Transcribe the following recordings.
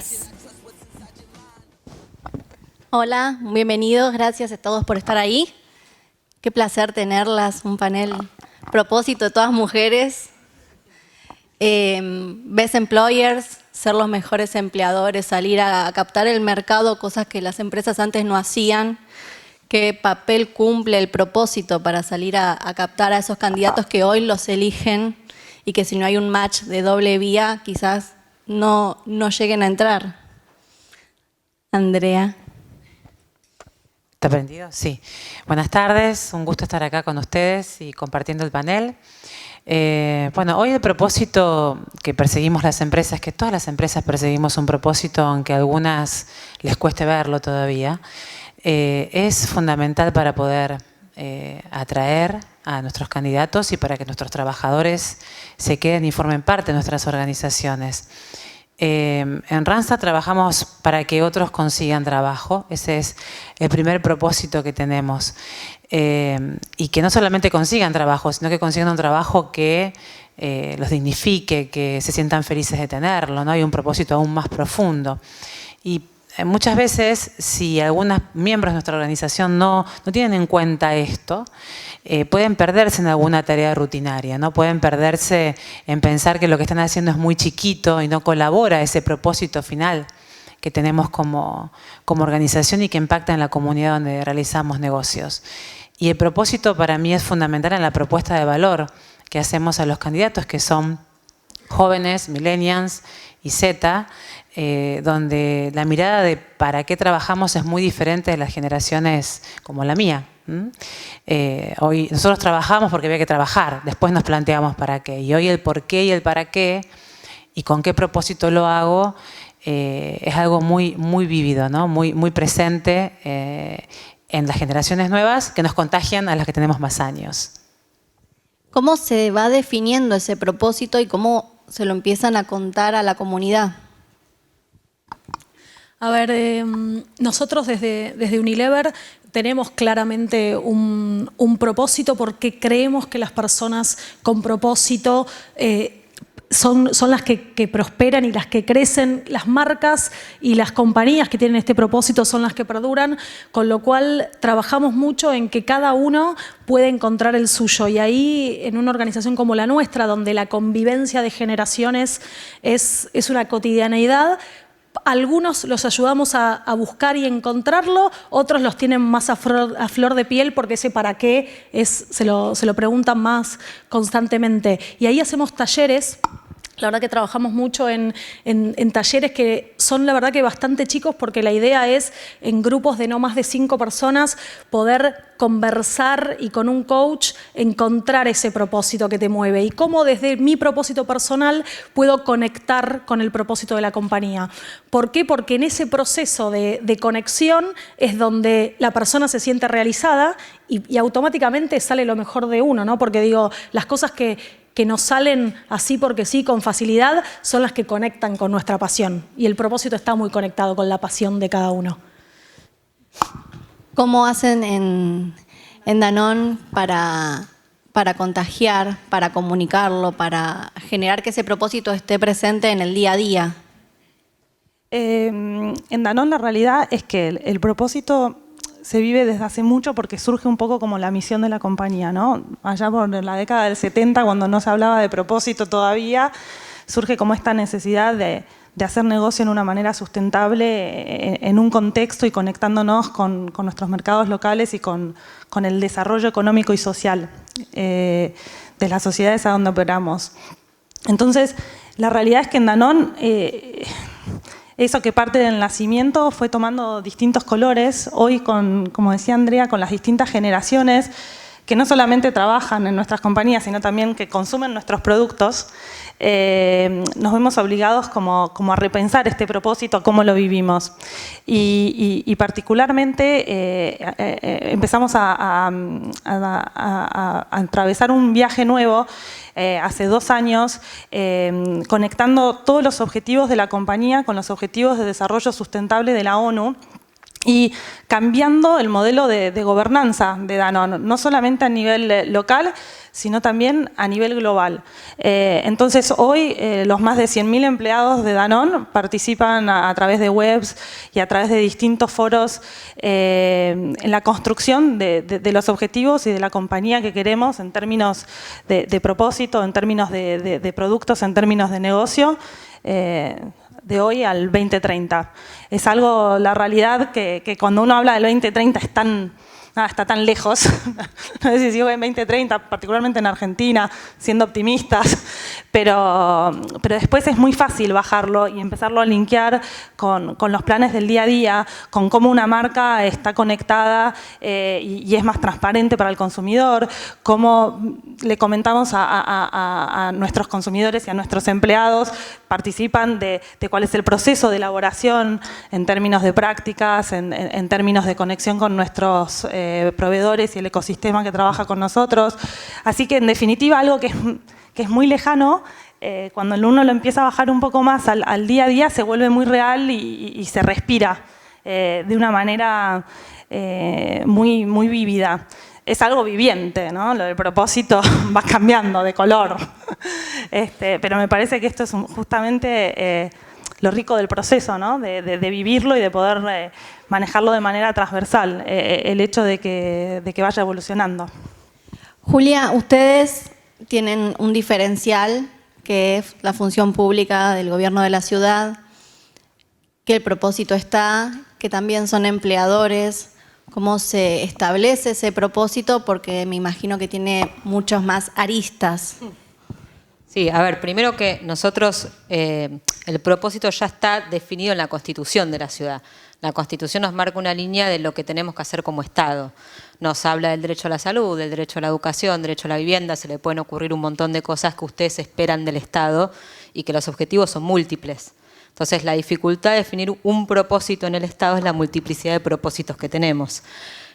Gracias. Hola, bienvenidos. Gracias a todos por estar ahí. Qué placer tenerlas. Un panel propósito de todas mujeres. Best Employers, ser los mejores empleadores, salir a captar el mercado, cosas que las empresas antes no hacían. ¿Qué papel cumple el propósito para salir a captar a esos candidatos que hoy los eligen y que si no hay un match de doble vía, quizás no lleguen a entrar? Andrea. ¿Está prendido? Sí. Buenas tardes, un gusto estar acá con ustedes y compartiendo el panel. Bueno, hoy el propósito que perseguimos las empresas, que todas las empresas perseguimos un propósito, aunque a algunas les cueste verlo todavía, es fundamental para poder atraer a nuestros candidatos y para que nuestros trabajadores se queden y formen parte de nuestras organizaciones. En Randstad trabajamos para que otros consigan trabajo. Ese es el primer propósito que tenemos. Y que no solamente consigan trabajo, sino que consigan un trabajo que los dignifique, que se sientan felices de tenerlo, ¿no? Hay un propósito aún más profundo. Y muchas veces, si algunos miembros de nuestra organización no tienen en cuenta esto, pueden perderse en alguna tarea rutinaria, ¿no? Pueden perderse en pensar que lo que están haciendo es muy chiquito y no colabora a ese propósito final que tenemos como organización y que impacta en la comunidad donde realizamos negocios. Y el propósito para mí es fundamental en la propuesta de valor que hacemos a los candidatos, que son jóvenes, millennials y Z, donde la mirada de para qué trabajamos es muy diferente de las generaciones como la mía. Hoy nosotros trabajamos porque había que trabajar, después nos planteamos para qué. Y hoy el por qué y el para qué y con qué propósito lo hago es algo muy, muy vívido, ¿no? Muy presente en las generaciones nuevas que nos contagian a las que tenemos más años. ¿Cómo se va definiendo ese propósito y cómo se lo empiezan a contar a la comunidad? A ver, nosotros desde Unilever tenemos claramente un propósito porque creemos que las personas con propósito son las que prosperan y las que crecen. Las marcas y las compañías que tienen este propósito son las que perduran, con lo cual trabajamos mucho en que cada uno puede encontrar el suyo. Y ahí, en una organización como la nuestra, donde la convivencia de generaciones es una cotidianeidad, algunos los ayudamos a buscar y encontrarlo, otros los tienen más a flor de piel porque ese para qué se lo preguntan más constantemente. Y ahí hacemos talleres. La verdad que trabajamos mucho en talleres que son la verdad que bastante chicos porque la idea es en grupos de no más de 5 personas poder conversar y con un coach encontrar ese propósito que te mueve y cómo desde mi propósito personal puedo conectar con el propósito de la compañía. ¿Por qué? Porque en ese proceso de conexión es donde la persona se siente realizada y automáticamente sale lo mejor de uno, ¿no? Porque digo, las cosas que nos salen así porque sí, con facilidad, son las que conectan con nuestra pasión. Y el propósito está muy conectado con la pasión de cada uno. ¿Cómo hacen en Danone para contagiar, para comunicarlo, para generar que ese propósito esté presente en el día a día? En Danone la realidad es que el propósito se vive desde hace mucho porque surge un poco como la misión de la compañía, ¿no? Allá por la década del 70, cuando no se hablaba de propósito todavía, surge como esta necesidad de hacer negocio en una manera sustentable en un contexto y conectándonos con nuestros mercados locales y con el desarrollo económico y social de las sociedades a donde operamos. Entonces, la realidad es que en Danone eso que parte del nacimiento fue tomando distintos colores. Hoy, como decía Andrea, con las distintas generaciones que no solamente trabajan en nuestras compañías, sino también que consumen nuestros productos, nos vemos obligados como a repensar este propósito, a cómo lo vivimos. Y particularmente empezamos a atravesar un viaje nuevo hace 2 años, conectando todos los objetivos de la compañía con los objetivos de desarrollo sustentable de la ONU y cambiando el modelo de gobernanza de Danone, no solamente a nivel local, sino también a nivel global. Entonces, hoy los más de 100.000 empleados de Danone participan a través de webs y a través de distintos foros en la construcción de los objetivos y de la compañía que queremos en términos de propósito, en términos de productos, en términos de negocio, de hoy al 2030. Es algo, la realidad, que cuando uno habla del 2030 está tan lejos. No sé si sigo en 2030, particularmente en Argentina, siendo optimistas, pero después es muy fácil bajarlo y empezarlo a linkear con los planes del día a día, con cómo una marca está conectada y es más transparente para el consumidor, cómo le comentamos a nuestros consumidores y a nuestros empleados, participan de cuál es el proceso de elaboración en términos de prácticas, en términos de conexión con nuestros proveedores y el ecosistema que trabaja con nosotros. Así que, en definitiva, algo que es muy lejano, cuando uno lo empieza a bajar un poco más al día a día, se vuelve muy real y se respira de una manera muy, muy vívida. Es algo viviente, ¿no? Lo del propósito va cambiando de color. Pero me parece que esto es justamente lo rico del proceso, ¿no? De vivirlo y de poder manejarlo de manera transversal, el hecho de que vaya evolucionando. Julia, ustedes tienen un diferencial que es la función pública del gobierno de la ciudad, que el propósito está, que también son empleadores. ¿Cómo se establece ese propósito? Porque me imagino que tiene muchos más aristas. Sí, a ver, primero que nosotros, el propósito ya está definido en la Constitución de la ciudad. La Constitución nos marca una línea de lo que tenemos que hacer como Estado. Nos habla del derecho a la salud, del derecho a la educación, derecho a la vivienda, se le pueden ocurrir un montón de cosas que ustedes esperan del Estado y que los objetivos son múltiples. Entonces, la dificultad de definir un propósito en el Estado es la multiplicidad de propósitos que tenemos.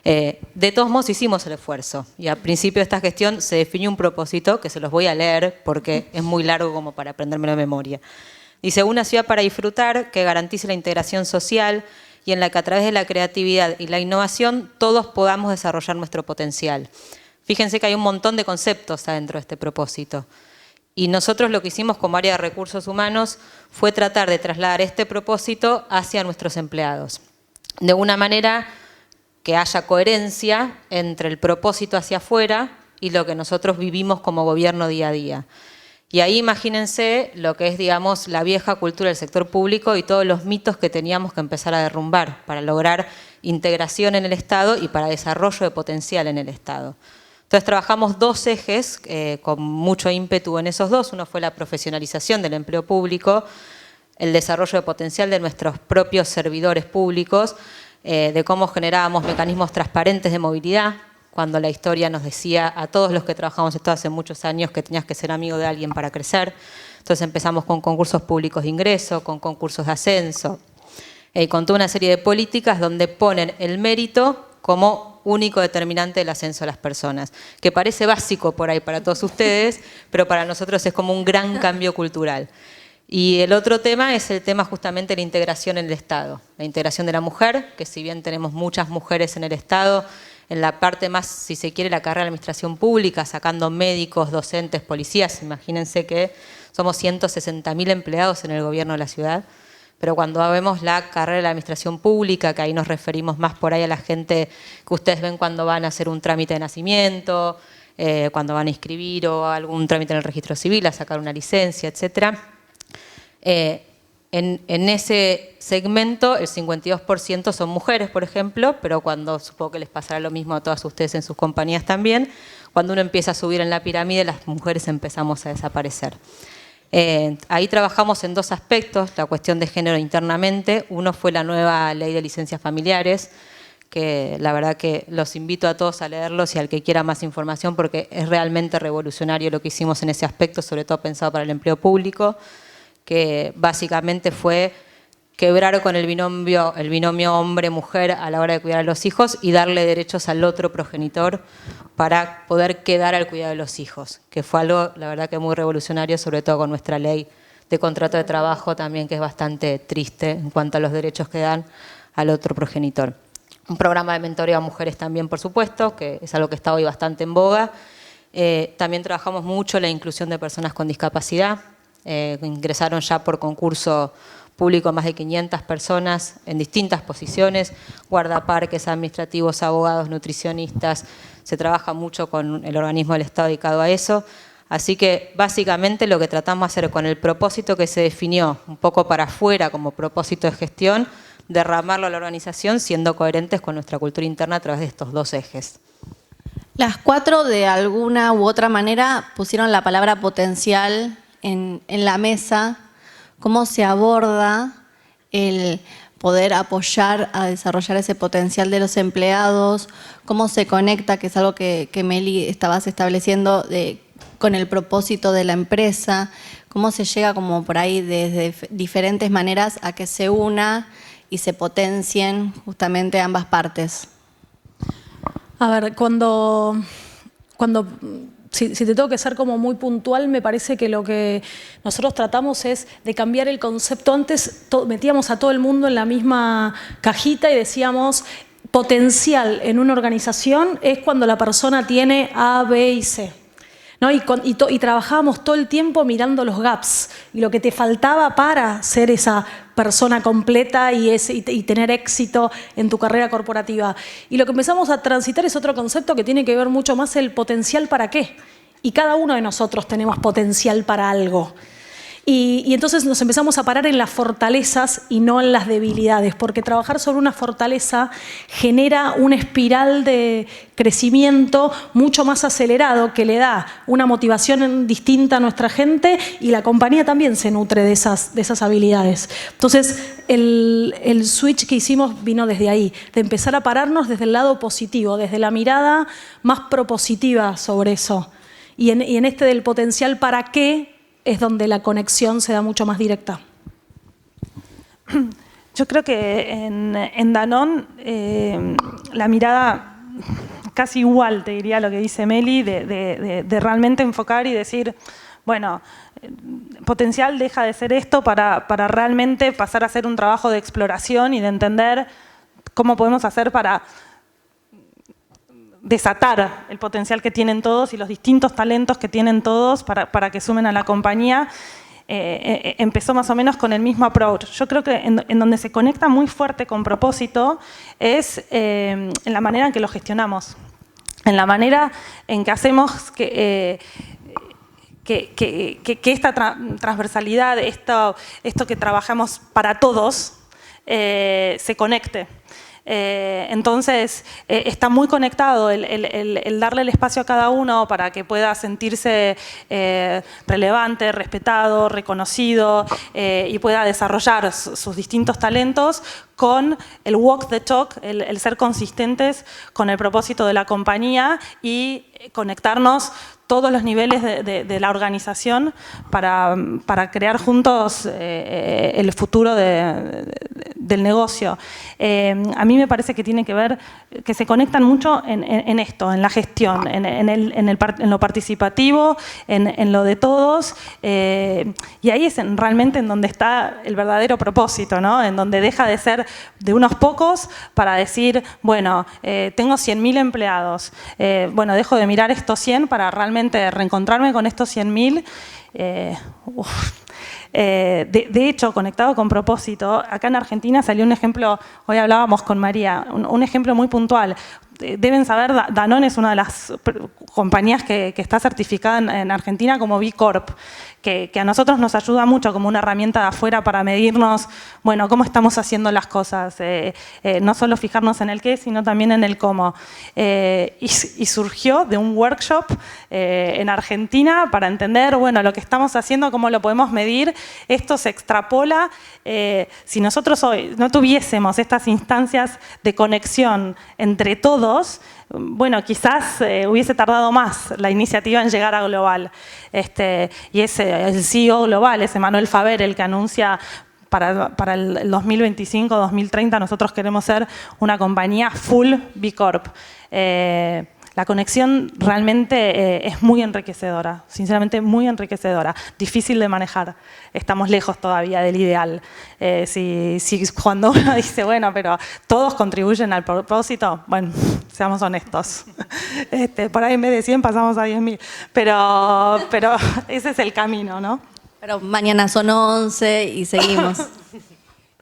De todos modos, hicimos el esfuerzo y al principio de esta gestión se definió un propósito que se los voy a leer porque es muy largo como para aprendérmelo de memoria. Dice, una ciudad para disfrutar que garantice la integración social y en la que a través de la creatividad y la innovación todos podamos desarrollar nuestro potencial. Fíjense que hay un montón de conceptos adentro de este propósito. Y nosotros lo que hicimos como área de recursos humanos fue tratar de trasladar este propósito hacia nuestros empleados. De una manera que haya coherencia entre el propósito hacia afuera y lo que nosotros vivimos como gobierno día a día. Y ahí imagínense lo que es, digamos, la vieja cultura del sector público y todos los mitos que teníamos que empezar a derrumbar para lograr integración en el Estado y para desarrollo de potencial en el Estado. Entonces trabajamos dos ejes con mucho ímpetu en esos dos. Uno fue la profesionalización del empleo público, el desarrollo de potencial de nuestros propios servidores públicos, de cómo generábamos mecanismos transparentes de movilidad, cuando la historia nos decía a todos los que trabajamos esto hace muchos años que tenías que ser amigo de alguien para crecer. Entonces empezamos con concursos públicos de ingreso, con concursos de ascenso, con toda una serie de políticas donde ponen el mérito como único determinante del ascenso de las personas, que parece básico por ahí para todos ustedes, pero para nosotros es como un gran cambio cultural. Y el otro tema es el tema justamente de la integración en el Estado, la integración de la mujer, que si bien tenemos muchas mujeres en el Estado, en la parte más, si se quiere, la carrera de administración pública, sacando médicos, docentes, policías, imagínense que somos 160.000 empleados en el gobierno de la ciudad, pero cuando vemos la carrera de la administración pública, que ahí nos referimos más por ahí a la gente que ustedes ven cuando van a hacer un trámite de nacimiento, cuando van a inscribir o algún trámite en el registro civil, a sacar una licencia, etcétera. En ese segmento el 52% son mujeres, por ejemplo, pero cuando, supongo que les pasará lo mismo a todas ustedes en sus compañías también, cuando uno empieza a subir en la pirámide, las mujeres empezamos a desaparecer. Ahí trabajamos en dos aspectos, la cuestión de género internamente. Uno fue la nueva ley de licencias familiares, que la verdad que los invito a todos a leerlos y al que quiera más información, porque es realmente revolucionario lo que hicimos en ese aspecto, sobre todo pensado para el empleo público, que básicamente fue quebrar con el binomio hombre-mujer a la hora de cuidar a los hijos y darle derechos al otro progenitor para poder quedar al cuidado de los hijos, que fue algo, la verdad, que muy revolucionario, sobre todo con nuestra ley de contrato de trabajo también, que es bastante triste en cuanto a los derechos que dan al otro progenitor. Un programa de mentoreo a mujeres también, por supuesto, que es algo que está hoy bastante en boga. También trabajamos mucho la inclusión de personas con discapacidad. Ingresaron ya por concurso público más de 500 personas en distintas posiciones, guardaparques, administrativos, abogados, nutricionistas. Se trabaja mucho con el organismo del Estado dedicado a eso. Así que básicamente lo que tratamos de hacer con el propósito que se definió un poco para afuera como propósito de gestión, derramarlo a la organización siendo coherentes con nuestra cultura interna a través de estos dos ejes. Las cuatro, de alguna u otra manera, pusieron la palabra potencial en la mesa. ¿Cómo se aborda el poder apoyar a desarrollar ese potencial de los empleados? ¿Cómo se conecta, que es algo que Meli estabas estableciendo, con el propósito de la empresa? ¿Cómo se llega como por ahí desde diferentes maneras a que se una y se potencien justamente ambas partes? A ver, si te tengo que ser como muy puntual, me parece que lo que nosotros tratamos es de cambiar el concepto. Antes metíamos a todo el mundo en la misma cajita y decíamos potencial en una organización es cuando la persona tiene A, B y C. ¿No? Y trabajábamos todo el tiempo mirando los gaps y lo que te faltaba para ser esa persona completa y tener éxito en tu carrera corporativa. Y lo que empezamos a transitar es otro concepto que tiene que ver mucho más el potencial para qué. Y cada uno de nosotros tenemos potencial para algo. Y entonces nos empezamos a parar en las fortalezas y no en las debilidades, porque trabajar sobre una fortaleza genera una espiral de crecimiento mucho más acelerado que le da una motivación distinta a nuestra gente y la compañía también se nutre de esas habilidades. Entonces, el switch que hicimos vino desde ahí, de empezar a pararnos desde el lado positivo, desde la mirada más propositiva sobre eso. Y en este del potencial para qué, es donde la conexión se da mucho más directa. Yo creo que en Danone la mirada casi igual, te diría lo que dice Meli, de realmente enfocar y decir, bueno, potencial deja de ser esto para realmente pasar a hacer un trabajo de exploración y de entender cómo podemos hacer para desatar el potencial que tienen todos y los distintos talentos que tienen todos para que sumen a la compañía. Empezó más o menos con el mismo approach. Yo creo que en donde se conecta muy fuerte con propósito es en la manera en que lo gestionamos, en la manera en que hacemos que esta transversalidad, esto que trabajamos para todos, se conecte. Entonces, está muy conectado el darle el espacio a cada uno para que pueda sentirse relevante, respetado, reconocido y pueda desarrollar sus distintos talentos con el walk the talk, el ser consistentes con el propósito de la compañía y conectarnos todos los niveles de la organización para crear juntos el futuro del negocio. A mí me parece que tiene que ver, que se conectan mucho en esto, en la gestión, en lo participativo, en lo de todos, y ahí es realmente en donde está el verdadero propósito, ¿no? En donde deja de ser de unos pocos para decir, bueno, tengo 100.000 empleados, bueno, dejo de mirar estos 100 para realmente reencontrarme con estos 100.000. De hecho, conectado con propósito, acá en Argentina salió un ejemplo, hoy hablábamos con María, un ejemplo muy puntual. Deben saber, Danone es una de las compañías que está certificada en Argentina como B Corp, que a nosotros nos ayuda mucho como una herramienta de afuera para medirnos, bueno, cómo estamos haciendo las cosas, no solo fijarnos en el qué, sino también en el cómo. Y surgió de un workshop en Argentina para entender, bueno, lo que estamos haciendo, cómo lo podemos medir. Esto se extrapola. Si nosotros hoy no tuviésemos estas instancias de conexión entre todos, bueno, quizás hubiese tardado más la iniciativa en llegar a global. Y el CEO global, es Emanuel Faber, el que anuncia para el 2025-2030 nosotros queremos ser una compañía full B Corp. La conexión realmente es muy enriquecedora, sinceramente muy enriquecedora, difícil de manejar. Estamos lejos todavía del ideal. Si cuando uno dice, bueno, pero todos contribuyen al propósito, bueno, seamos honestos. Por ahí en vez de 100 pasamos a 10.000, pero ese es el camino, ¿no? Pero mañana son 11 y seguimos.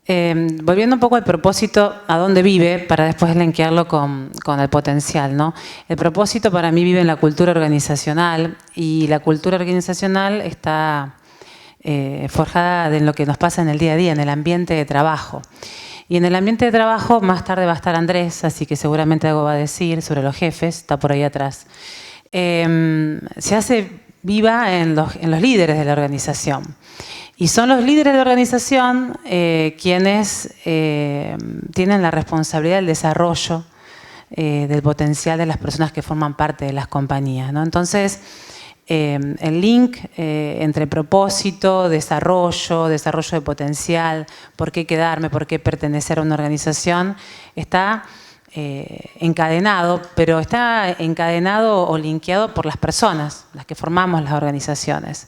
Volviendo un poco al propósito, a dónde vive, para después linkearlo con el potencial, ¿no? El propósito para mí vive en la cultura organizacional, y la cultura organizacional está forjada en lo que nos pasa en el día a día, en el ambiente de trabajo. Y en el ambiente de trabajo, más tarde va a estar Andrés, así que seguramente algo va a decir sobre los jefes, está por ahí atrás. Se hace viva en los líderes de la organización. Y son los líderes de la organización quienes tienen la responsabilidad del desarrollo del potencial de las personas que forman parte de las compañías, ¿no? Entonces, el link entre propósito, desarrollo de potencial, por qué quedarme, por qué pertenecer a una organización, está encadenado, pero está encadenado o linkeado por las personas, las que formamos las organizaciones.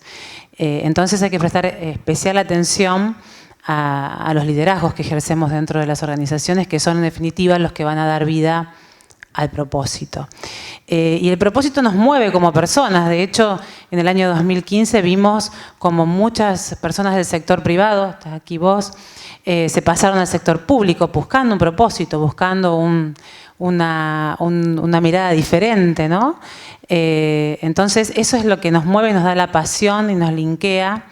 Entonces hay que prestar especial atención a los liderazgos que ejercemos dentro de las organizaciones, que son en definitiva los que van a dar vida al propósito. Y el propósito nos mueve como personas. De hecho, en el año 2015 vimos como muchas personas del sector privado, estás aquí vos, se pasaron al sector público buscando un propósito, buscando una mirada diferente, ¿no? Entonces eso es lo que nos mueve, nos da la pasión y nos linkea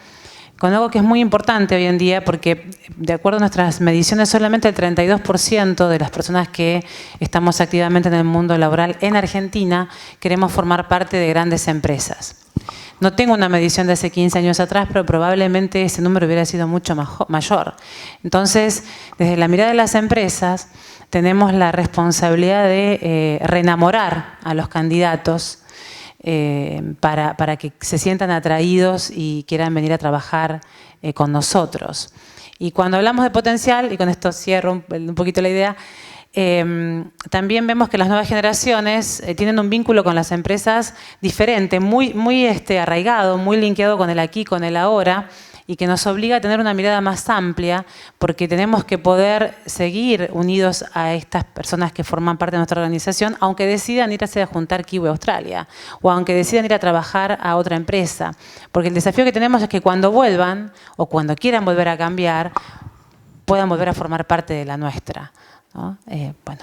con algo que es muy importante hoy en día, porque de acuerdo a nuestras mediciones solamente el 32% de las personas que estamos activamente en el mundo laboral en Argentina queremos formar parte de grandes empresas. No tengo una medición de hace 15 años atrás, pero probablemente ese número hubiera sido mucho mayor. Entonces, desde la mirada de las empresas, tenemos la responsabilidad de reenamorar a los candidatos para que se sientan atraídos y quieran venir a trabajar con nosotros. Y cuando hablamos de potencial, y con esto cierro un poquito la idea, también vemos que las nuevas generaciones tienen un vínculo con las empresas diferente, muy arraigado, muy linkeado con el aquí, con el ahora, y que nos obliga a tener una mirada más amplia, porque tenemos que poder seguir unidos a estas personas que forman parte de nuestra organización, aunque decidan irse a juntar Kiwi a Australia, o aunque decidan ir a trabajar a otra empresa. Porque el desafío que tenemos es que cuando vuelvan, o cuando quieran volver a cambiar, puedan volver a formar parte de la nuestra, ¿no? Bueno,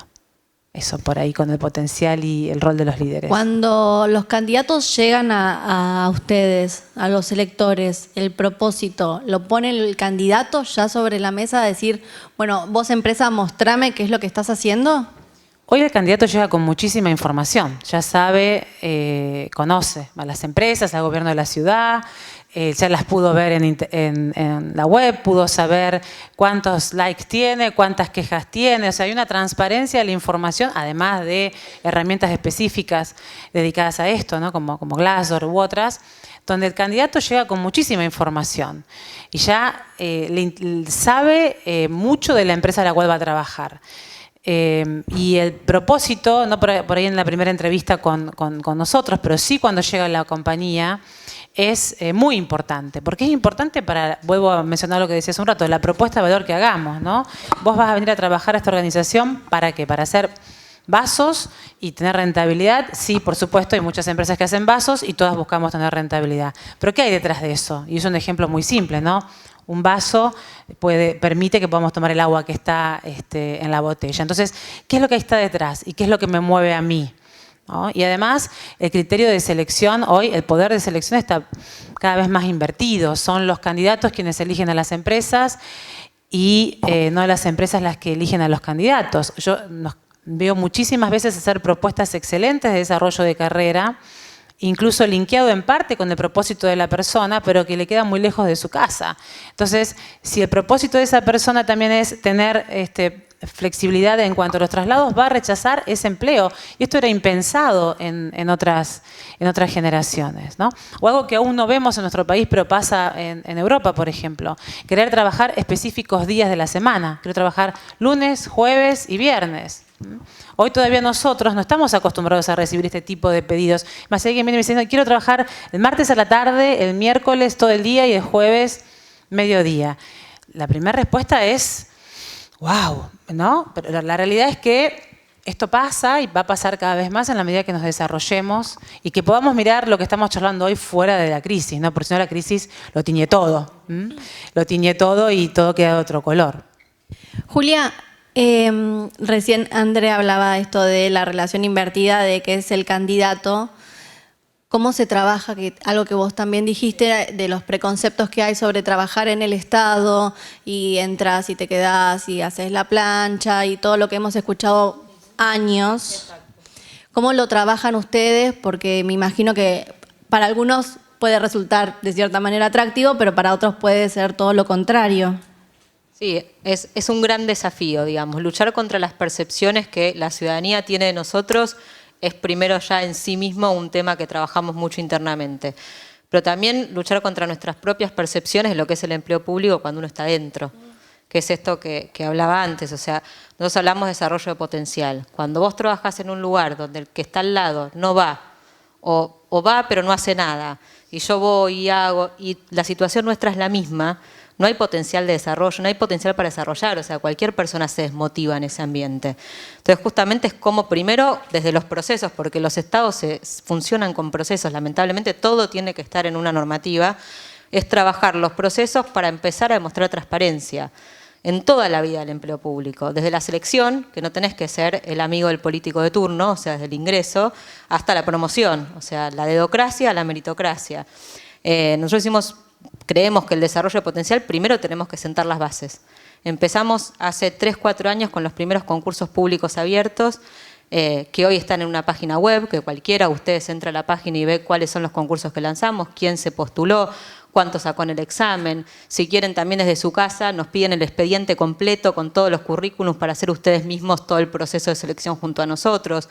eso por ahí con el potencial y el rol de los líderes. Cuando los candidatos llegan a ustedes, a los electores, el propósito, ¿lo pone el candidato ya sobre la mesa a decir, bueno, vos empresa, mostrame qué es lo que estás haciendo? Hoy el candidato llega con muchísima información, ya sabe, conoce a las empresas, al gobierno de la ciudad, ya las pudo ver en la web, pudo saber cuántos likes tiene, cuántas quejas tiene, o sea, hay una transparencia de la información, además de herramientas específicas dedicadas a esto, ¿no? como Glassdoor u otras, donde el candidato llega con muchísima información y ya sabe mucho de la empresa a la cual va a trabajar. Y el propósito, no por ahí en la primera entrevista con nosotros, pero sí cuando llega a la compañía, es muy importante. Porque es importante para, vuelvo a mencionar lo que decía hace un rato, la propuesta de valor que hagamos, ¿no? Vos vas a venir a trabajar a esta organización, ¿para qué? Para hacer vasos y tener rentabilidad. Sí, por supuesto, hay muchas empresas que hacen vasos y todas buscamos tener rentabilidad. Pero ¿qué hay detrás de eso? Y es un ejemplo muy simple, ¿no? Un vaso permite que podamos tomar el agua que está en la botella. Entonces, ¿qué es lo que está detrás? ¿Y qué es lo que me mueve a mí? ¿No? Y además, el criterio de selección, hoy el poder de selección está cada vez más invertido. Son los candidatos quienes eligen a las empresas y no las empresas las que eligen a los candidatos. Yo veo muchísimas veces hacer propuestas excelentes de desarrollo de carrera, incluso linkeado en parte con el propósito de la persona, pero que le queda muy lejos de su casa. Entonces, si el propósito de esa persona también es tener flexibilidad en cuanto a los traslados, va a rechazar ese empleo. Y esto era impensado en otras generaciones, ¿no? O algo que aún no vemos en nuestro país, pero pasa en Europa, por ejemplo. Querer trabajar específicos días de la semana. Quiero trabajar lunes, jueves y viernes. Hoy todavía nosotros no estamos acostumbrados a recibir este tipo de pedidos. Más si alguien viene y me dice, quiero trabajar el martes a la tarde, el miércoles todo el día y el jueves mediodía. La primera respuesta es, wow, ¿no? Pero la realidad es que esto pasa y va a pasar cada vez más en la medida que nos desarrollemos y que podamos mirar lo que estamos charlando hoy fuera de la crisis, ¿no? Porque si no la crisis lo tiñe todo. Lo tiñe todo y todo queda de otro color. Julia, recién Andrea hablaba de esto de la relación invertida, de que es el candidato. ¿Cómo se trabaja? Algo que vos también dijiste, de los preconceptos que hay sobre trabajar en el Estado, y entras y te quedás y haces la plancha y todo lo que hemos escuchado años. ¿Cómo lo trabajan ustedes? Porque me imagino que para algunos puede resultar de cierta manera atractivo, pero para otros puede ser todo lo contrario. Sí, es un gran desafío, digamos. Luchar contra las percepciones que la ciudadanía tiene de nosotros es primero ya en sí mismo un tema que trabajamos mucho internamente. Pero también luchar contra nuestras propias percepciones de lo que es el empleo público cuando uno está dentro. Que es esto que hablaba antes, o sea, nosotros hablamos de desarrollo de potencial. Cuando vos trabajás en un lugar donde el que está al lado no va, o va pero no hace nada, y yo voy y hago, y la situación nuestra es la misma, no hay potencial de desarrollo, no hay potencial para desarrollar, o sea, cualquier persona se desmotiva en ese ambiente. Entonces, justamente es como primero desde los procesos, porque los estados funcionan con procesos, lamentablemente todo tiene que estar en una normativa, es trabajar los procesos para empezar a demostrar transparencia en toda la vida del empleo público, desde la selección, que no tenés que ser el amigo del político de turno, o sea, desde el ingreso, hasta la promoción, o sea, la dedocracia a la meritocracia. Nosotros creemos que el desarrollo de potencial, primero tenemos que sentar las bases. Empezamos hace 3, 4 años con los primeros concursos públicos abiertos, que hoy están en una página web, que cualquiera, ustedes entra a la página y ve cuáles son los concursos que lanzamos, quién se postuló, cuánto sacó en el examen. Si quieren también desde su casa, nos piden el expediente completo con todos los currículums para hacer ustedes mismos todo el proceso de selección junto a nosotros.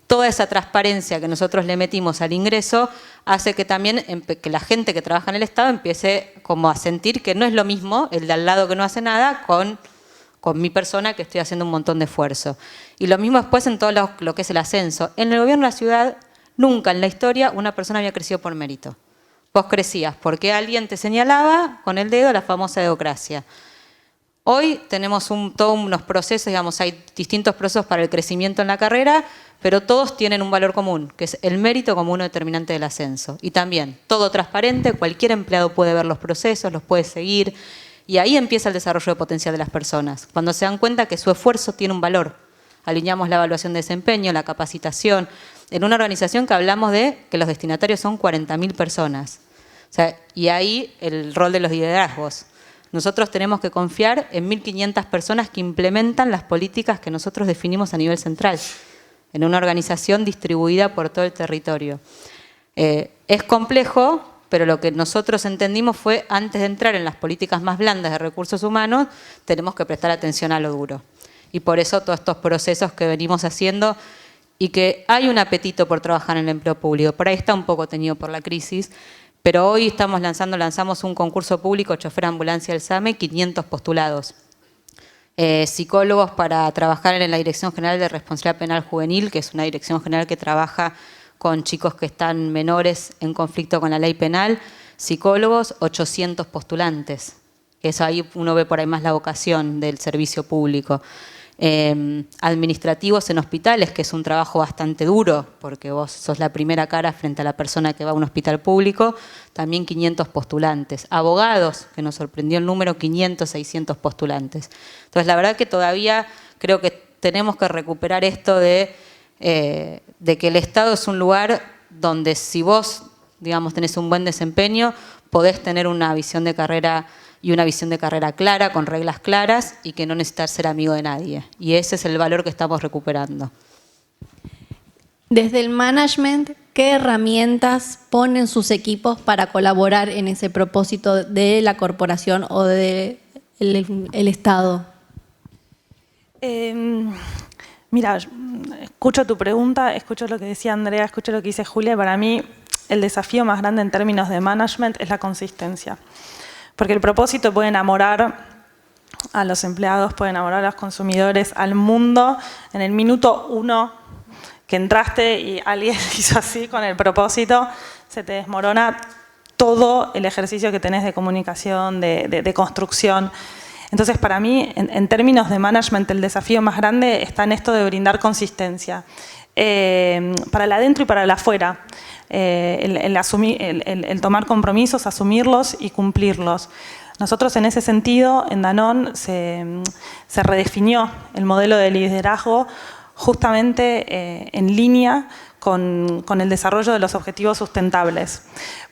Toda esa transparencia que nosotros le metimos al ingreso hace que también que la gente que trabaja en el Estado empiece como a sentir que no es lo mismo el de al lado que no hace nada con mi persona que estoy haciendo un montón de esfuerzo. Y lo mismo después en todo lo que es el ascenso. En el gobierno de la ciudad, nunca en la historia una persona había crecido por mérito. Vos crecías porque alguien te señalaba con el dedo, la famosa dedocracia. Hoy tenemos todos unos procesos, digamos, hay distintos procesos para el crecimiento en la carrera, pero todos tienen un valor común, que es el mérito como uno determinante del ascenso. Y también, todo transparente, cualquier empleado puede ver los procesos, los puede seguir, y ahí empieza el desarrollo de potencial de las personas, cuando se dan cuenta que su esfuerzo tiene un valor. Alineamos la evaluación de desempeño, la capacitación, en una organización que hablamos de que los destinatarios son 40.000 personas. O sea, y ahí el rol de los liderazgos. Nosotros tenemos que confiar en 1.500 personas que implementan las políticas que nosotros definimos a nivel central, en una organización distribuida por todo el territorio. Es complejo, pero lo que nosotros entendimos fue, antes de entrar en las políticas más blandas de recursos humanos, tenemos que prestar atención a lo duro. Y por eso todos estos procesos que venimos haciendo, y que hay un apetito por trabajar en el empleo público. Por ahí está un poco tenido por la crisis, pero hoy lanzamos un concurso público, chofer ambulancia del SAME, 500 postulados. Psicólogos para trabajar en la Dirección General de Responsabilidad Penal Juvenil, que es una dirección general que trabaja con chicos que están menores en conflicto con la ley penal. Psicólogos, 800 postulantes. Eso ahí uno ve por ahí más la vocación del servicio público. Administrativos en hospitales, que es un trabajo bastante duro, porque vos sos la primera cara frente a la persona que va a un hospital público, también 500 postulantes. Abogados, que nos sorprendió el número, 500, 600 postulantes. Entonces, la verdad que todavía creo que tenemos que recuperar esto de que el Estado es un lugar donde si vos, digamos, tenés un buen desempeño, podés tener una visión de carrera y una visión de carrera clara, con reglas claras, y que no necesitas ser amigo de nadie. Y ese es el valor que estamos recuperando. Desde el management, ¿qué herramientas ponen sus equipos para colaborar en ese propósito de la corporación o del Estado? Mira, escucho tu pregunta, escucho lo que decía Andrea, escucho lo que dice Julia. Para mí, el desafío más grande en términos de management es la consistencia. Porque el propósito puede enamorar a los empleados, puede enamorar a los consumidores, al mundo. En el minuto 1 que entraste y alguien hizo así con el propósito, se te desmorona todo el ejercicio que tenés de comunicación, de construcción. Entonces, para mí, en términos de management, el desafío más grande está en esto de brindar consistencia. Para el adentro y para el afuera. El tomar compromisos, asumirlos y cumplirlos. Nosotros, en ese sentido, en Danone se redefinió el modelo de liderazgo justamente en línea con el desarrollo de los objetivos sustentables.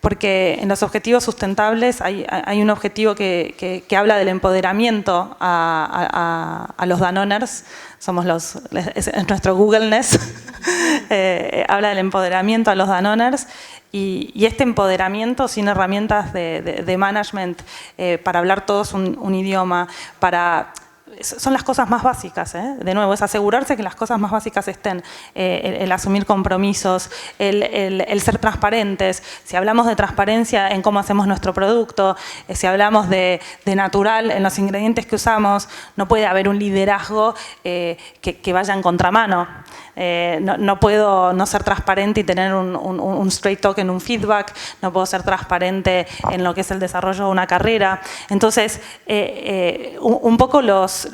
Porque en los objetivos sustentables hay un objetivo que habla del empoderamiento a los Danoners, es nuestro Googleness, habla del empoderamiento a los Danoners, y este empoderamiento sin herramientas de management para hablar todos un idioma, son las cosas más básicas, ¿eh? De nuevo, es asegurarse que las cosas más básicas estén, el asumir compromisos, el ser transparentes. Si hablamos de transparencia en cómo hacemos nuestro producto, si hablamos de natural en los ingredientes que usamos, no puede haber un liderazgo que vaya en contramano. No puedo no ser transparente y tener un straight talk en un feedback, no puedo ser transparente en lo que es el desarrollo de una carrera. Entonces, un poco los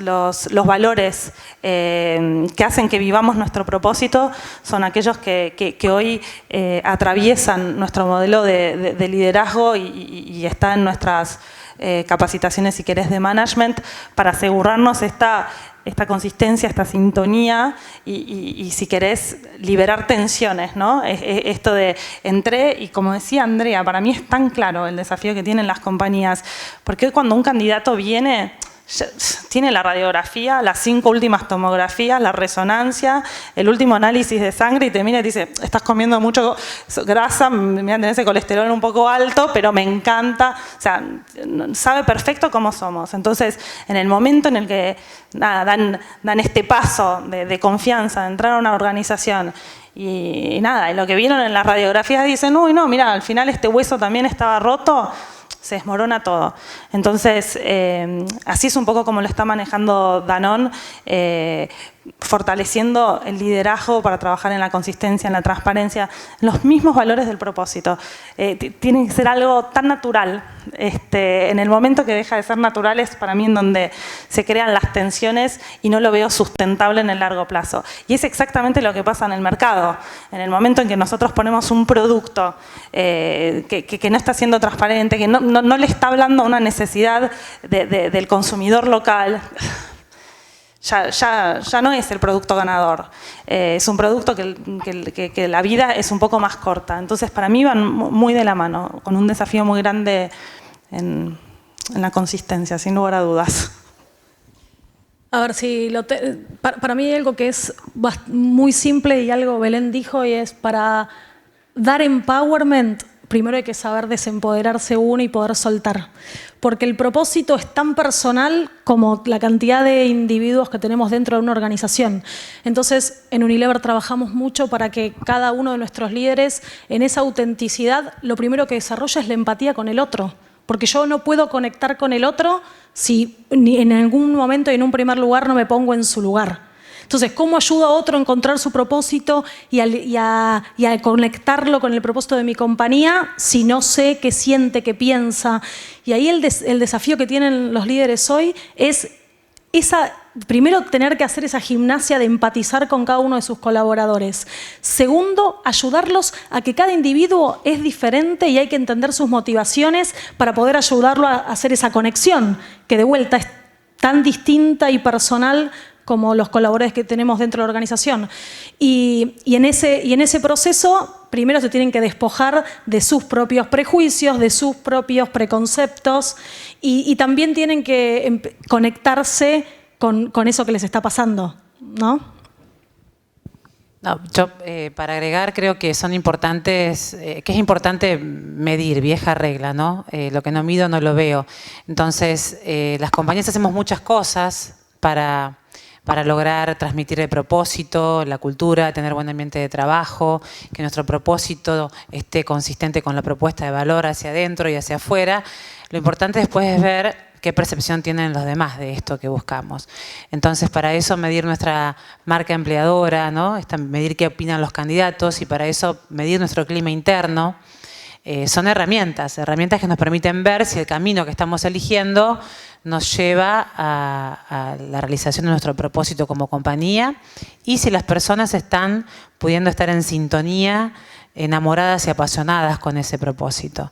valores que hacen que vivamos nuestro propósito son aquellos que hoy atraviesan nuestro modelo de liderazgo y está en nuestras capacitaciones, si querés, de management, para asegurarnos esta consistencia, esta sintonía y si querés, liberar tensiones, ¿no? Esto de entré y, como decía Andrea, para mí es tan claro el desafío que tienen las compañías, porque hoy cuando un candidato viene, tiene la radiografía, las 5 últimas tomografías, la resonancia, el último análisis de sangre y te mira y te dice, estás comiendo mucho grasa, mira, tenés el colesterol un poco alto, pero me encanta. O sea, sabe perfecto cómo somos. Entonces, en el momento en el que dan este paso de confianza, de entrar a una organización y lo que vieron en las radiografías dicen, uy, no, mira, al final este hueso también estaba roto, se desmorona todo. Entonces, así es un poco como lo está manejando Danone, fortaleciendo el liderazgo para trabajar en la consistencia, en la transparencia, en los mismos valores del propósito. Tiene que ser algo tan natural. En el momento que deja de ser natural es para mí en donde se crean las tensiones y no lo veo sustentable en el largo plazo. Y es exactamente lo que pasa en el mercado. En el momento en que nosotros ponemos un producto que no está siendo transparente, que no le está hablando a una necesidad del consumidor local, ya no es el producto ganador. Es un producto que la vida es un poco más corta. Entonces, para mí van muy de la mano, con un desafío muy grande en la consistencia, sin lugar a dudas. A ver, para mí hay algo que es muy simple y algo Belén dijo, y es para dar empowerment, primero hay que saber desempoderarse uno y poder soltar. Porque el propósito es tan personal como la cantidad de individuos que tenemos dentro de una organización. Entonces, en Unilever trabajamos mucho para que cada uno de nuestros líderes, en esa autenticidad, lo primero que desarrolla es la empatía con el otro. Porque yo no puedo conectar con el otro si en algún momento y en un primer lugar no me pongo en su lugar. Entonces, ¿cómo ayudo a otro a encontrar su propósito y a conectarlo con el propósito de mi compañía si no sé qué siente, qué piensa? Y ahí el desafío que tienen los líderes hoy es primero, tener que hacer esa gimnasia de empatizar con cada uno de sus colaboradores. Segundo, ayudarlos a que cada individuo es diferente y hay que entender sus motivaciones para poder ayudarlo a hacer esa conexión, que de vuelta es tan distinta y personal como los colaboradores que tenemos dentro de la organización. Y en ese proceso, primero se tienen que despojar de sus propios prejuicios, de sus propios preconceptos, y también tienen que conectarse con eso que les está pasando, ¿no? No, yo, para agregar, creo que son importantes, que es importante medir, vieja regla, ¿no? Lo que no mido no lo veo. Entonces, las compañías hacemos muchas cosas para lograr transmitir el propósito, la cultura, tener buen ambiente de trabajo, que nuestro propósito esté consistente con la propuesta de valor hacia adentro y hacia afuera. Lo importante después es ver qué percepción tienen los demás de esto que buscamos. Entonces, para eso medir nuestra marca empleadora, ¿no? Medir qué opinan los candidatos y para eso medir nuestro clima interno. Son herramientas que nos permiten ver si el camino que estamos eligiendo nos lleva a la realización de nuestro propósito como compañía y si las personas están pudiendo estar en sintonía, enamoradas y apasionadas con ese propósito.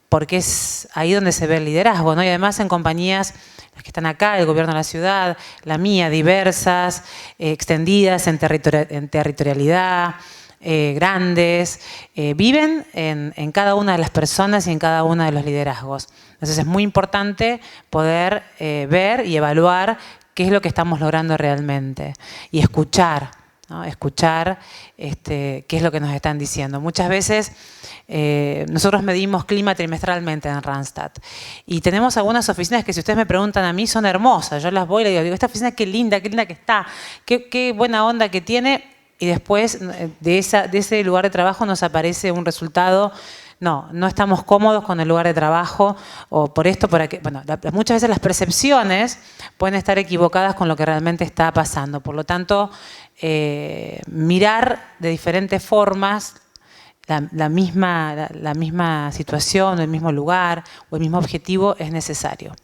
Porque es ahí donde se ve el liderazgo, ¿no? Y además en compañías, las que están acá, el gobierno de la ciudad, la mía, diversas, extendidas en territorialidad, grandes, viven en cada una de las personas y en cada uno de los liderazgos. Entonces es muy importante poder ver y evaluar qué es lo que estamos logrando realmente y escuchar, ¿no? Escuchar qué es lo que nos están diciendo. Muchas veces nosotros medimos clima trimestralmente en Randstad y tenemos algunas oficinas que si ustedes me preguntan a mí son hermosas. Yo las voy y les digo, esta oficina qué linda que está, qué buena onda que tiene. Y después de ese lugar de trabajo nos aparece un resultado, no estamos cómodos con el lugar de trabajo o por esto, por aquello. Bueno, muchas veces las percepciones pueden estar equivocadas con lo que realmente está pasando. Por lo tanto, mirar de diferentes formas la misma situación, el mismo lugar o el mismo objetivo es necesario.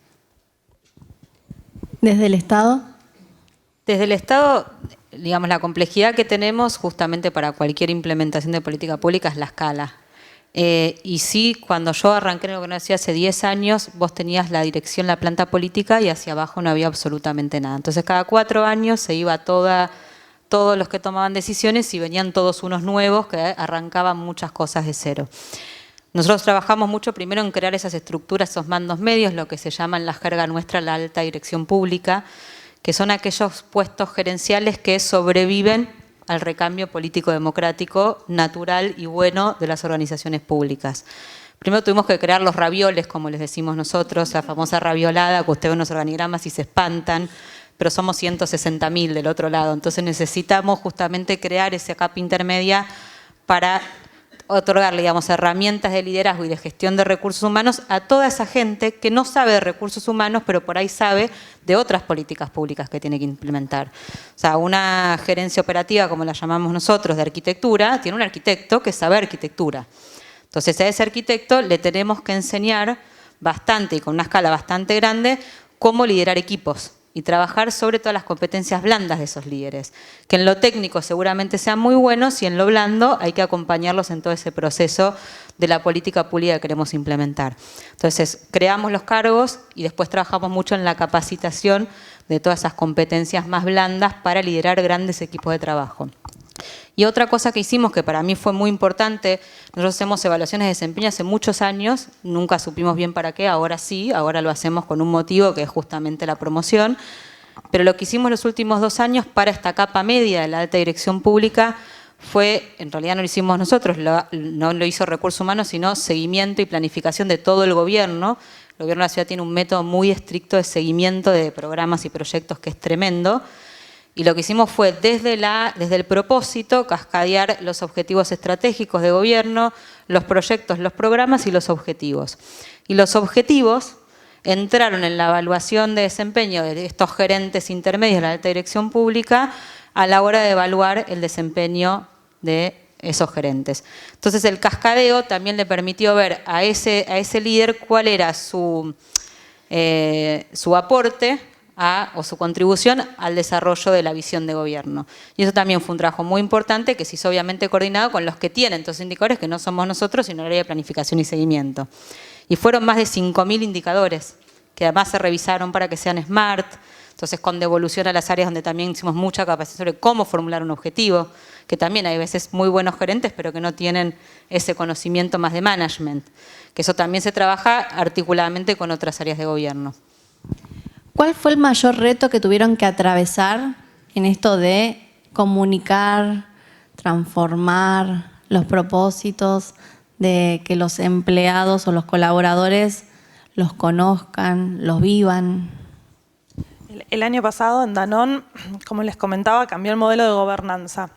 ¿Desde el Estado? Desde el Estado, digamos, la complejidad que tenemos justamente para cualquier implementación de política pública es la escala. Y sí, cuando yo arranqué en el gobierno hace 10 años, vos tenías la dirección, la planta política y hacia abajo no había absolutamente nada. Entonces cada 4 años se iba todos los que tomaban decisiones y venían todos unos nuevos que arrancaban muchas cosas de cero. Nosotros trabajamos mucho primero en crear esas estructuras, esos mandos medios, lo que se llama en la jerga nuestra la alta dirección pública, que son aquellos puestos gerenciales que sobreviven al recambio político-democrático natural y bueno de las organizaciones públicas. Primero tuvimos que crear los ravioles, como les decimos nosotros, la famosa raviolada, que ustedes ven los organigramas y se espantan, pero somos 160.000 del otro lado, entonces necesitamos justamente crear esa capa intermedia para otorgarle, digamos, herramientas de liderazgo y de gestión de recursos humanos a toda esa gente que no sabe de recursos humanos, pero por ahí sabe de otras políticas públicas que tiene que implementar. O sea, una gerencia operativa, como la llamamos nosotros, de arquitectura, tiene un arquitecto que sabe arquitectura. Entonces, a ese arquitecto le tenemos que enseñar bastante y con una escala bastante grande cómo liderar equipos y trabajar sobre todas las competencias blandas de esos líderes, que en lo técnico seguramente sean muy buenos y en lo blando hay que acompañarlos en todo ese proceso de la política pública que queremos implementar. Entonces, creamos los cargos y después trabajamos mucho en la capacitación de todas esas competencias más blandas para liderar grandes equipos de trabajo. Y otra cosa que hicimos que para mí fue muy importante, nosotros hacemos evaluaciones de desempeño hace muchos años, nunca supimos bien para qué, ahora sí, ahora lo hacemos con un motivo que es justamente la promoción, pero lo que hicimos los últimos 2 años para esta capa media de la alta dirección pública fue, en realidad no lo hicimos nosotros, no lo hizo Recursos Humanos, sino seguimiento y planificación de todo el gobierno. El gobierno de la ciudad tiene un método muy estricto de seguimiento de programas y proyectos que es tremendo. Y lo que hicimos fue desde el propósito cascadear los objetivos estratégicos de gobierno, los proyectos, los programas y los objetivos. Y los objetivos entraron en la evaluación de desempeño de estos gerentes intermedios de la alta dirección pública a la hora de evaluar el desempeño de esos gerentes. Entonces el cascadeo también le permitió ver a ese líder cuál era su aporte o su contribución al desarrollo de la visión de gobierno. Y eso también fue un trabajo muy importante que se hizo obviamente coordinado con los que tienen estos indicadores, que no somos nosotros, sino el área de planificación y seguimiento. Y fueron más de 5.000 indicadores, que además se revisaron para que sean SMART, entonces con devolución a las áreas donde también hicimos mucha capacitación sobre cómo formular un objetivo, que también hay veces muy buenos gerentes, pero que no tienen ese conocimiento más de management, que eso también se trabaja articuladamente con otras áreas de gobierno. ¿Cuál fue el mayor reto que tuvieron que atravesar en esto de comunicar, transformar los propósitos, de que los empleados o los colaboradores los conozcan, los vivan? El año pasado en Danone, como les comentaba, cambió el modelo de gobernanza.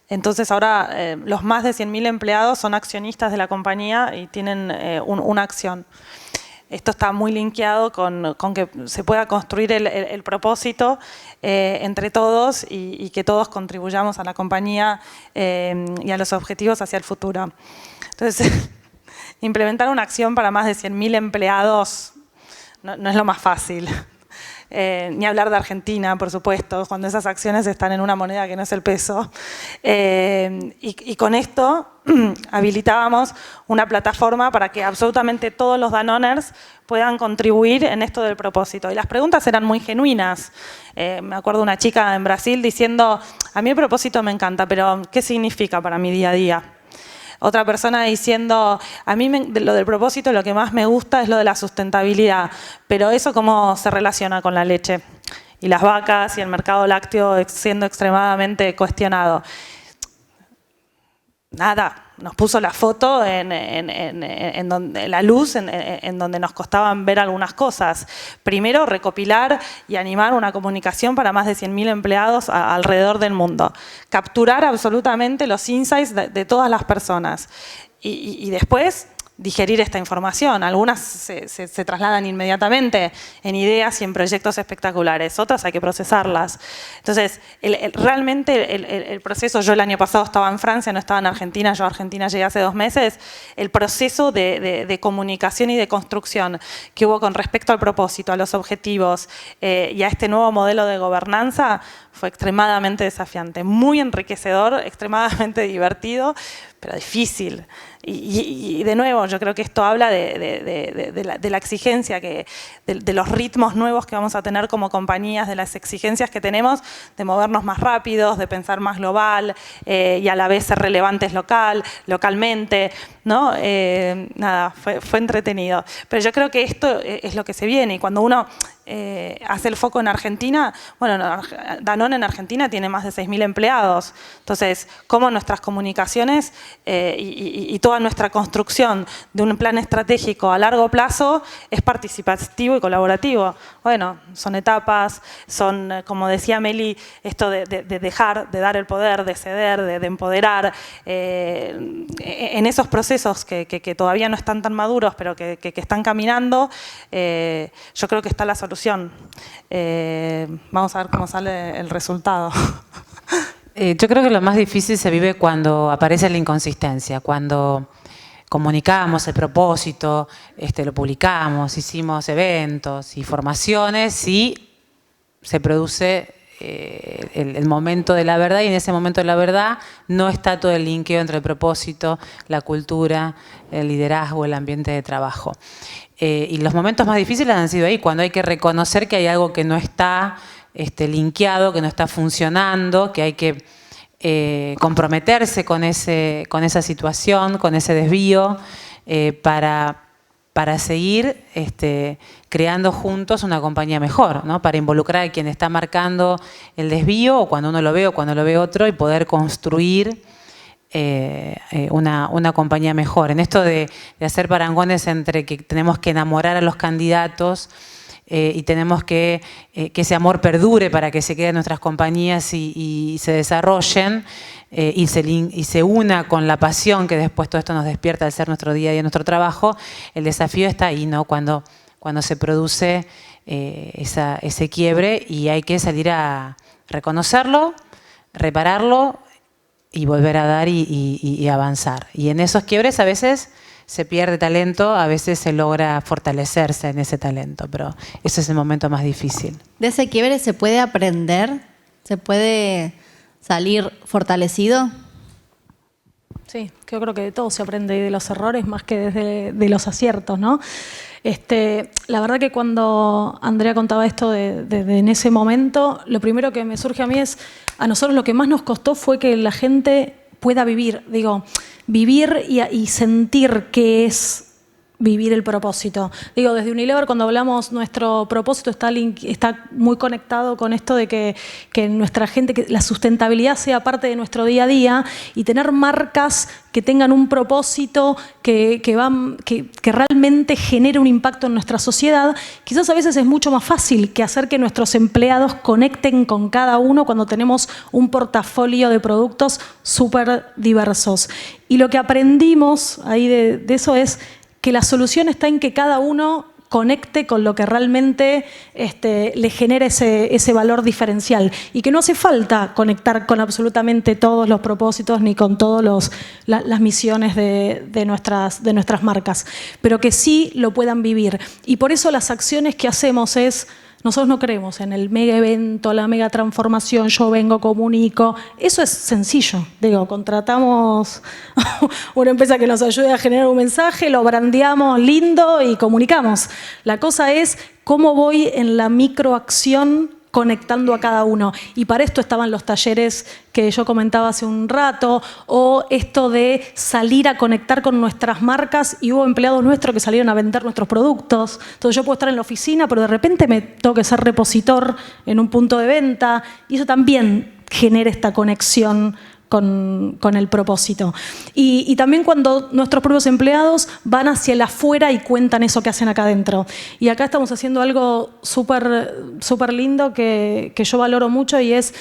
Entonces ahora los más de 100.000 empleados son accionistas de la compañía y tienen una acción. esto está muy linkeado con que se pueda construir el propósito entre todos y que todos contribuyamos a la compañía y a los objetivos hacia el futuro. Entonces, implementar una acción para más de 100.000 empleados no es lo más fácil. Ni hablar de Argentina, por supuesto, cuando esas acciones están en una moneda que no es el peso. Y con esto habilitábamos una plataforma para que absolutamente todos los Danoners puedan contribuir en esto del propósito. Y las preguntas eran muy genuinas. Me acuerdo de una chica en Brasil diciendo, a mí el propósito me encanta, pero ¿qué significa para mi día a día? Otra persona diciendo, a mí lo del propósito lo que más me gusta es lo de la sustentabilidad, pero eso cómo se relaciona con la leche y las vacas y el mercado lácteo siendo extremadamente cuestionado. Nada, nos puso la foto en donde, la luz en donde nos costaban ver algunas cosas. Primero, recopilar y animar una comunicación para más de 100.000 empleados alrededor del mundo. Capturar absolutamente los insights de todas las personas. Y después, digerir esta información. Algunas se trasladan inmediatamente en ideas y en proyectos espectaculares, otras hay que procesarlas. Entonces, realmente el proceso, yo el año pasado estaba en Francia, no estaba en Argentina, yo a Argentina llegué hace 2 meses, el proceso de comunicación y de construcción que hubo con respecto al propósito, a los objetivos y a este nuevo modelo de gobernanza fue extremadamente desafiante, muy enriquecedor, extremadamente divertido, pero difícil. Y de nuevo, yo creo que esto habla de la exigencia, de los ritmos nuevos que vamos a tener como compañías, de las exigencias que tenemos de movernos más rápidos, de pensar más global y a la vez ser relevantes localmente, ¿no? Nada, fue entretenido. Pero yo creo que esto es lo que se viene y cuando uno hace el foco en Argentina, bueno, Danone en Argentina tiene más de 6.000 empleados. Entonces, cómo nuestras comunicaciones y toda nuestra construcción de un plan estratégico a largo plazo es participativo y colaborativo. Bueno, son etapas, son, como decía Meli, esto de dejar, de dar el poder, de ceder, de empoderar. En esos procesos que todavía no están tan maduros, pero que están caminando, yo creo que está la solución. Vamos a ver cómo sale el resultado. Yo creo que lo más difícil se vive cuando aparece la inconsistencia, cuando comunicamos el propósito, lo publicamos, hicimos eventos y formaciones y se produce el momento de la verdad y en ese momento de la verdad no está todo el linkeo entre el propósito, la cultura, el liderazgo, el ambiente de trabajo. Y los momentos más difíciles han sido ahí, cuando hay que reconocer que hay algo que no está linkeado, que no está funcionando, que hay que comprometerse con esa situación, con ese desvío, para seguir creando juntos una compañía mejor, ¿no? Para involucrar a quien está marcando el desvío, o cuando uno lo ve o cuando lo ve otro, y poder construir una compañía mejor. En esto de hacer parangones entre que tenemos que enamorar a los candidatos y tenemos que ese amor perdure para que se queden nuestras compañías y se desarrollen y se una con la pasión que después todo esto nos despierta al ser nuestro día a día, nuestro trabajo. El desafío está ahí, ¿no? Cuando se produce ese quiebre y hay que salir a reconocerlo, repararlo y volver a dar y avanzar. Y en esos quiebres a veces se pierde talento, a veces se logra fortalecerse en ese talento, pero ese es el momento más difícil. ¿De ese quiebre se puede aprender? ¿Se puede salir fortalecido? Sí, yo creo que de todo se aprende y de los errores más que de los aciertos, ¿no? La verdad que cuando Andrea contaba esto de en ese momento, lo primero que me surge a mí es, a nosotros lo que más nos costó fue que la gente pueda vivir, vivir y sentir qué es vivir el propósito. Desde Unilever cuando hablamos, nuestro propósito está muy conectado con esto de que nuestra gente, que la sustentabilidad sea parte de nuestro día a día y tener marcas que tengan un propósito que realmente genere un impacto en nuestra sociedad. Quizás a veces es mucho más fácil que hacer que nuestros empleados conecten con cada uno cuando tenemos un portafolio de productos súper diversos. Y lo que aprendimos ahí de eso es que la solución está en que cada uno conecte con lo que realmente le genera ese valor diferencial. Y que no hace falta conectar con absolutamente todos los propósitos ni con todas las misiones de nuestras marcas, pero que sí lo puedan vivir. Y por eso las acciones que hacemos nosotros no creemos en el mega evento, la mega transformación, yo vengo, comunico. Eso es sencillo. Digo, contratamos una empresa que nos ayude a generar un mensaje, lo brandeamos lindo y comunicamos. La cosa es cómo voy en la microacción conectando a cada uno. Y para esto estaban los talleres que yo comentaba hace un rato, o esto de salir a conectar con nuestras marcas, y hubo empleados nuestros que salieron a vender nuestros productos. Entonces yo puedo estar en la oficina, pero de repente me tengo que ser repositor en un punto de venta, y eso también genera esta conexión con el propósito. Y también cuando nuestros propios empleados van hacia el afuera y cuentan eso que hacen acá adentro. Y acá estamos haciendo algo súper lindo que yo valoro mucho, y es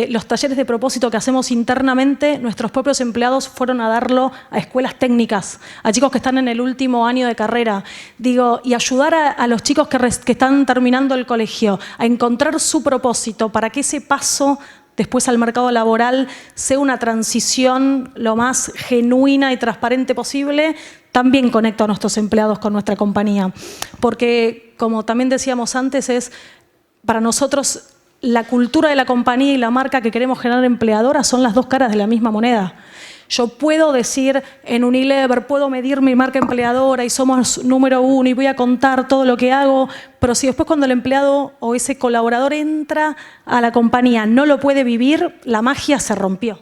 los talleres de propósito que hacemos internamente. Nuestros propios empleados fueron a darlo a escuelas técnicas, a chicos que están en el último año de carrera. Digo, y ayudar a los chicos que están terminando el colegio a encontrar su propósito para que ese paso después al mercado laboral sea una transición lo más genuina y transparente posible. También conecto a nuestros empleados con nuestra compañía. Porque, como también decíamos antes, para nosotros la cultura de la compañía y la marca que queremos generar empleadora son las dos caras de la misma moneda. Yo puedo decir en Unilever, puedo medir mi marca empleadora y somos número 1 y voy a contar todo lo que hago, pero si después cuando el empleado o ese colaborador entra a la compañía no lo puede vivir, la magia se rompió.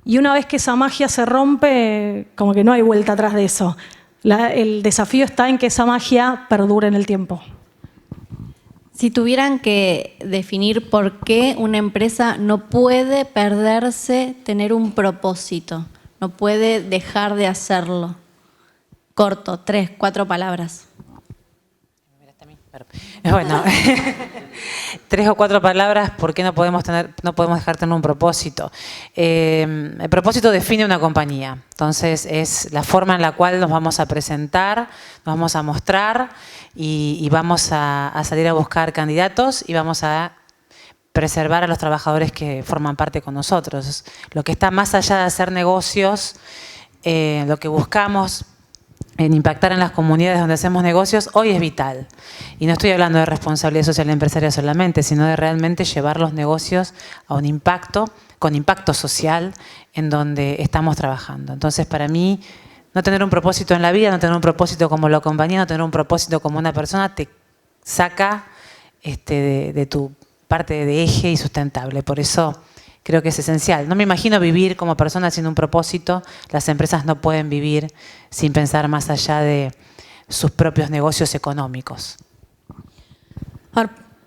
Y una vez que esa magia se rompe, como que no hay vuelta atrás de eso. El desafío está en que esa magia perdure en el tiempo. Si tuvieran que definir por qué una empresa no puede perderse tener un propósito, no puede dejar de hacerlo. Corto, 3, 4 palabras. Bueno, 3 o 4 palabras, ¿por qué no podemos dejar tener un propósito? El propósito define una compañía, entonces es la forma en la cual nos vamos a presentar, nos vamos a mostrar y vamos a salir a buscar candidatos y vamos a preservar a los trabajadores que forman parte con nosotros. Lo que está más allá de hacer negocios, lo que buscamos en impactar en las comunidades donde hacemos negocios, hoy es vital. Y no estoy hablando de responsabilidad social empresaria solamente, sino de realmente llevar los negocios a un impacto, con impacto social, en donde estamos trabajando. Entonces, para mí, no tener un propósito en la vida, no tener un propósito como la compañía, no tener un propósito como una persona, te saca de tu parte de eje y sustentable. Por eso creo que es esencial. No me imagino vivir como persona sin un propósito. Las empresas no pueden vivir sin pensar más allá de sus propios negocios económicos.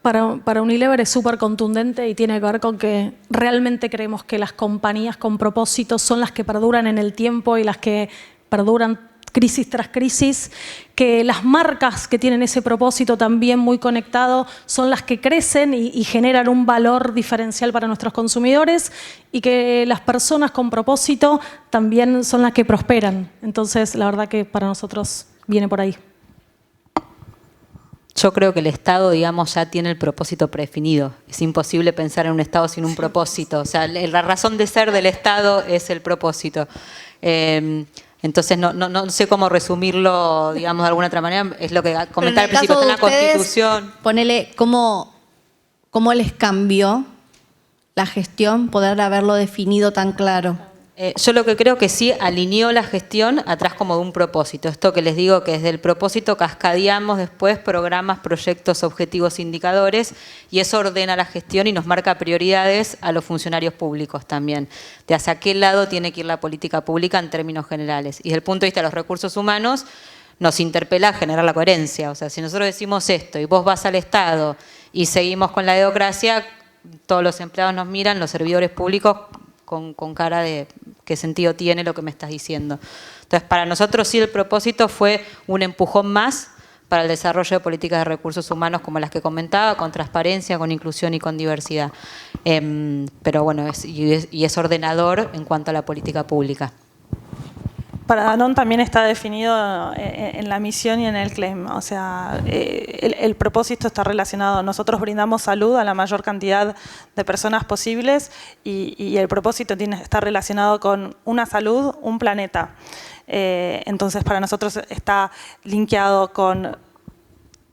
Para Unilever es súper contundente y tiene que ver con que realmente creemos que las compañías con propósitos son las que perduran en el tiempo y las que perduran crisis tras crisis, que las marcas que tienen ese propósito también muy conectado son las que crecen y generan un valor diferencial para nuestros consumidores, y que las personas con propósito también son las que prosperan. Entonces, la verdad que para nosotros viene por ahí. Yo creo que el Estado, digamos, ya tiene el propósito predefinido. Es imposible pensar en un Estado sin un propósito. O sea, la razón de ser del Estado es el propósito. Entonces, no sé cómo resumirlo, digamos, de alguna otra manera. Es lo que comentaba al principio, está en la Constitución. Ponele, ¿cómo les cambió la gestión poder haberlo definido tan claro? Yo lo que creo que sí alineó la gestión atrás como de un propósito. Esto que les digo, que desde el propósito cascadeamos después programas, proyectos, objetivos, indicadores, y eso ordena la gestión y nos marca prioridades a los funcionarios públicos también, de hacia qué lado tiene que ir la política pública en términos generales. Y desde el punto de vista de los recursos humanos, nos interpela a generar la coherencia. O sea, si nosotros decimos esto y vos vas al Estado y seguimos con la dedocracia, todos los empleados nos miran, los servidores públicos, con cara de qué sentido tiene lo que me estás diciendo. Entonces, para nosotros sí el propósito fue un empujón más para el desarrollo de políticas de recursos humanos como las que comentaba, con transparencia, con inclusión y con diversidad. Pero bueno, es ordenador en cuanto a la política pública. Para Danone también está definido en la misión y en el claim. O sea, el propósito está relacionado. Nosotros brindamos salud a la mayor cantidad de personas posibles y el propósito está relacionado con una salud, un planeta. Entonces, para nosotros está linkeado con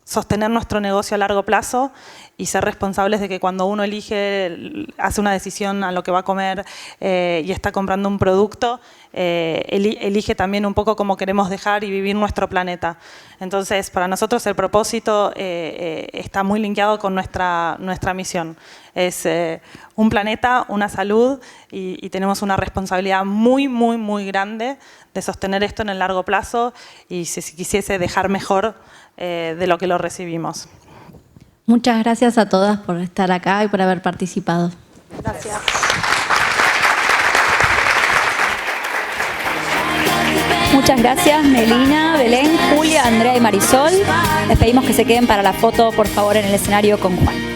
sostener nuestro negocio a largo plazo y ser responsables de que cuando uno hace una decisión a lo que va a comer y está comprando un producto, elige también un poco cómo queremos dejar y vivir nuestro planeta. Entonces, para nosotros el propósito está muy linkeado con nuestra misión. Es un planeta, una salud y tenemos una responsabilidad muy, muy, muy grande de sostener esto en el largo plazo y si quisiese dejar mejor de lo que lo recibimos. Muchas gracias a todas por estar acá y por haber participado. Gracias. Muchas gracias, Melina, Belén, Julia, Andrea y Marisol. Les pedimos que se queden para la foto, por favor, en el escenario con Juan.